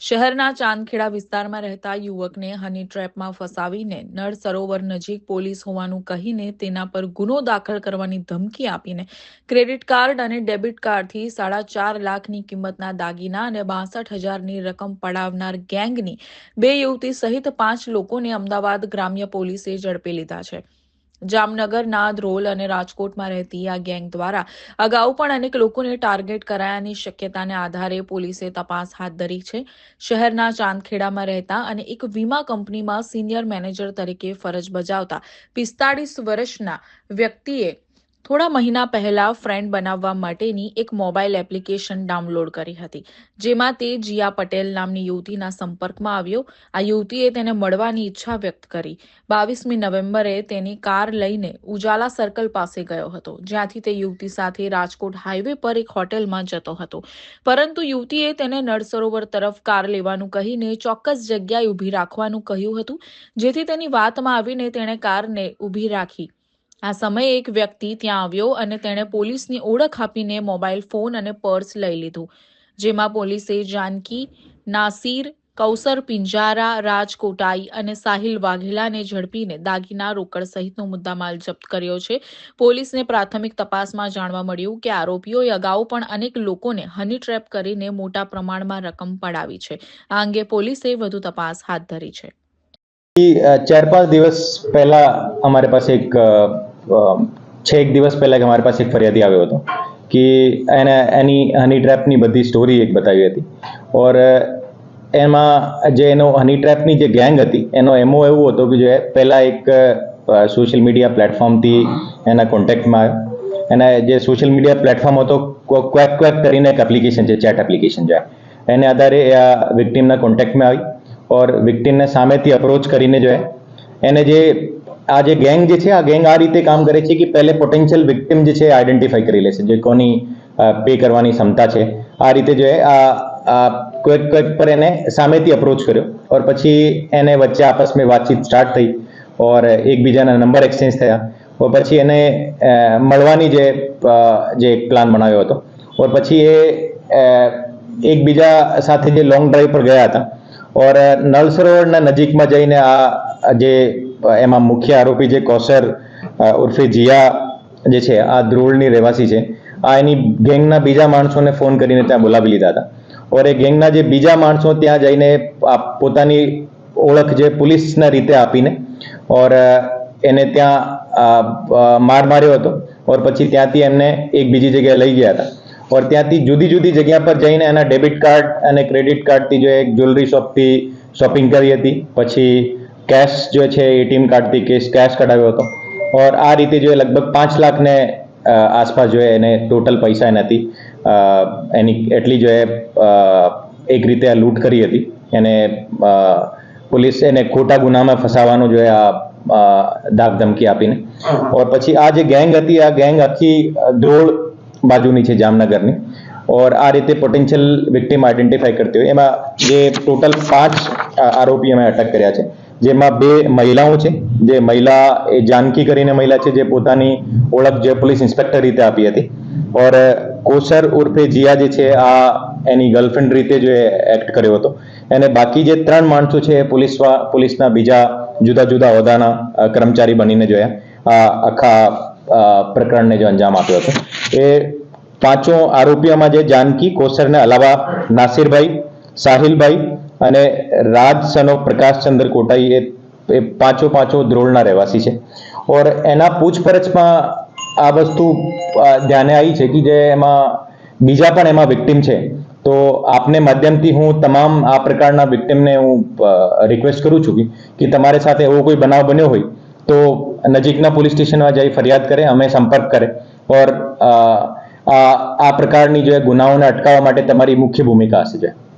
શહેરના ચાંદખેડા વિસ્તારમાં રહેતા યુવકને હની ટ્રેપમાં ફસાવીને નળ સરોવર નજીક પોલીસ હોવાનું કહીને તેના પર ગુનો દાખલ કરવાની ધમકી આપીને ક્રેડિટ કાર્ડ અને ડેબિટ કાર્ડથી 4.5 લાખની કિંમતના દાગીના અને 62,000ની રકમ પડાવનાર ગેંગની 2 યુવતી સહિત 5 લોકોને અમદાવાદ ગ્રામ્ય પોલીસે ઝડપી લીધા છે. જામનગરના ધ્રોલ અને રાજકોટમાં રહેતી આ ગેંગ દ્વારા અગાઉ પણ અનેક લોકોને ટાર્ગેટ કરાયાની શક્યતાને આધારે પોલીસે તપાસ હાથ ધરી છે. શહેરના ચાંદખેડામાં રહેતા અને એક વીમા કંપનીમાં સિનિયર મેનેજર તરીકે ફરજ બજાવતા 45 વર્ષના વ્યક્તિએ થોડા મહિના પહેલા ફ્રેન્ડ બનાવવા માટેની એક મોબાઈલ એપ્લિકેશન ડાઉનલોડ કરી હતી, જેમાં તે જીયા પટેલ નામની યુવતીના સંપર્કમાં આવ્યો. આ યુવતીએ તેને મળવાની ઈચ્છા વ્યક્ત કરી 22મી નવેમ્બરે તેની કાર લઈને ઉજાલા સર્કલ પાસે ગયો હતો, જ્યાંથી તે યુવતી સાથે રાજકોટ હાઈવે પર એક હોટેલમાં જતો હતો. પરંતુ યુવતીએ તેને નળ સરોવર તરફ કાર લેવાનું કહીને ચોક્કસ જગ્યાએ ઊભી રાખવાનું કહ્યું હતું, જેથી તેની વાતમાં આવીને તેણે કારને ઊભી રાખી. આ સમયે એક વ્યક્તિ ત્યાં આવ્યો અને તેણે પોલીસની ઓળખ આપીને મોબાઈલ ફોન અને પર્સ લઈ લીધું, જેમાં પોલીસે જાનકી, નાસિર, કૌસર પિંજારા, રાજ કોટાઈ અને સાહિલ વાઘેલાને ઝડપીને દાગીના, રોકડ સહિતનો મુદ્દામાલ જપ્ત કર્યો છે. પોલીસને પ્રાથમિક તપાસમાં જાણવા મળ્યું કે આરોપીઓએ અગાઉ પણ અનેક લોકોને હની ટ્રેપ કરીને મોટા પ્રમાણમાં રકમ પડાવી છે. આ અંગે પોલીસે વધુ તપાસ હાથ ધરી છે. 4-5 દિવસ પહેલા हमारे पास एक 6 દિવસ પહેલા हमारे पास एक ફરિયાદી આવ્યો હતો કે એની હની ટ્રેપની બધી સ્ટોરી એક બતાવી હતી. ઓર એમાં જે એનો હની ટ્રેપની જે ગેંગ હતી એનો એમઓ એવું હતો કે જે પહેલા એક સોશિયલ મીડિયા પ્લેટફોર્મથી એના કોન્ટેક્ટમાં આવ્યો. અને જે સોશિયલ મીડિયા પ્લેટફોર્મ હતો ક્વેક કરીને એક એપ્લિકેશન છે, ચેટ એપ્લિકેશન છે, એને આધારે આ વિક્ટીમના કોન્ટેક્ટમાં આવી और વિક્ટિમને સામેથી અપ્રોચ કરીને જો એને જે આ જે ગેંગ જે છે આ ગેંગ આ રીતે કામ કરે છે કે પહેલે પોટેન્શિયલ વિક્ટિમ જે છે આઈડેન્ટિફાઈ કરી લે છે, જે કોની પે કરવાની ક્ષમતા છે. આ રીતે જો આ ક્વેક પર એને સામેથી અપ્રોચ કર્યો और પછી એને વચ્ચે આપસમાં વાતચીત સ્ટાર્ટ થઈ और એકબીજાના નંબર એક્સચેન્જ થયા और પછી એને મળવાની જે પ્લાન બનાવ્યો હતો और પછી એ એકબીજા સાથે જે લોંગ ડ્રાઈવ પર ગયા હતા और નળ સરોવરના નજીકમાં જઈને આ જે એમાં મુખ્ય આરોપી જે કૌસર ઉર્ફે જીયા જે છે આ ધ્રોળની રહેવાસી છે, આ એની ગેંગના બીજા માણસોને ફોન કરીને ત્યાં બોલાવી લીધા હતા. और એ ગેંગના જે બીજા માણસો ત્યાં જઈને પોતાની ઓળખ જે પોલીસના રીતે આપીને और એને ત્યાં માર માર્યો હતો और પછી ત્યાંથી એમને એક બીજી જગ્યાએ લઈ ગયા હતા और ત્યાંથી જુદી જુદી જગ્યા પર જઈને એના ડેબિટ કાર્ડ અને ક્રેડિટ કાર્ડથી જો એક જ્વેલરી શોપથી શોપિંગ કરી હતી, પછી કેશ જો છે એટીએમ કાર્ડથી કેશ કઢાવ્યો હતો और આ રીતે જો લગભગ 5 લાખને આસપાસ જો એને ટોટલ પૈસા એનાથી એની એટલી જો એક રીતે આ લૂંટ કરી હતી. એને પોલીસ એને ખોટા ગુનામાં ફસાવવાનો જો આ ધાક ધમકી આપીને और પછી આ જે ગેંગ હતી આ ગેંગ આખી ધ્રોળ બાજુની છે, જામનગરની. और આ રીતે પોટેન્શિયલ વિક્ટિમ આઈડેન્ટિફાઈ કરતી હોય એમાં જે ટોટલ 5 આરોપી અમે અટક કર્યા છે, જેમાં 2 મહિલાઓ છે. જે મહિલા એ જાનકી કરીને મહિલા છે જે પોતાની ઓળખ જે પોલીસ ઇન્સ્પેક્ટર રીતે આપી હતી और કૌસર ઉર્ફે જીયા જે છે આ એની ગર્લફ્રેન્ડ રીતે જો એક્ટ કર્યો હતો. અને બાકી જે 3 માણસો છે પોલીસના બીજા જુદા જુદા હોદ્દાના કર્મચારી બનીને જોયા આ આખા પ્રકરણને જો અંજામ આપ્યો હતો. એ 5 આરોપીઓમાં જે જાનકી, કૌસરને અલાવા નાસિરભાઈ, સાહિલભાઈ અને રાજ સનો પ્રકાશચંદ્ર કોટાઈ એ 5 ધ્રોળના રહેવાસી છે. और એના પૂછપરછમાં આ વસ્તુ ધ્યાને આવી છે કે જે એમાં બીજા પણ એમાં વિક્ટિમ છે. તો આપને માધ્યમથી હું તમામ આ પ્રકારના વિક્ટિમને હું રિક્વેસ્ટ કરું છું કે તમારી સાથે એવો કોઈ બનાવ બન્યો હોય તો નજીકના પોલીસ સ્ટેશનમાં જઈ ફરિયાદ કરે, અમે સંપર્ક કરે और આ પ્રકારની જે ગુનાઓને અટકાવવા માટે તમારી મુખ્ય ભૂમિકા હશે.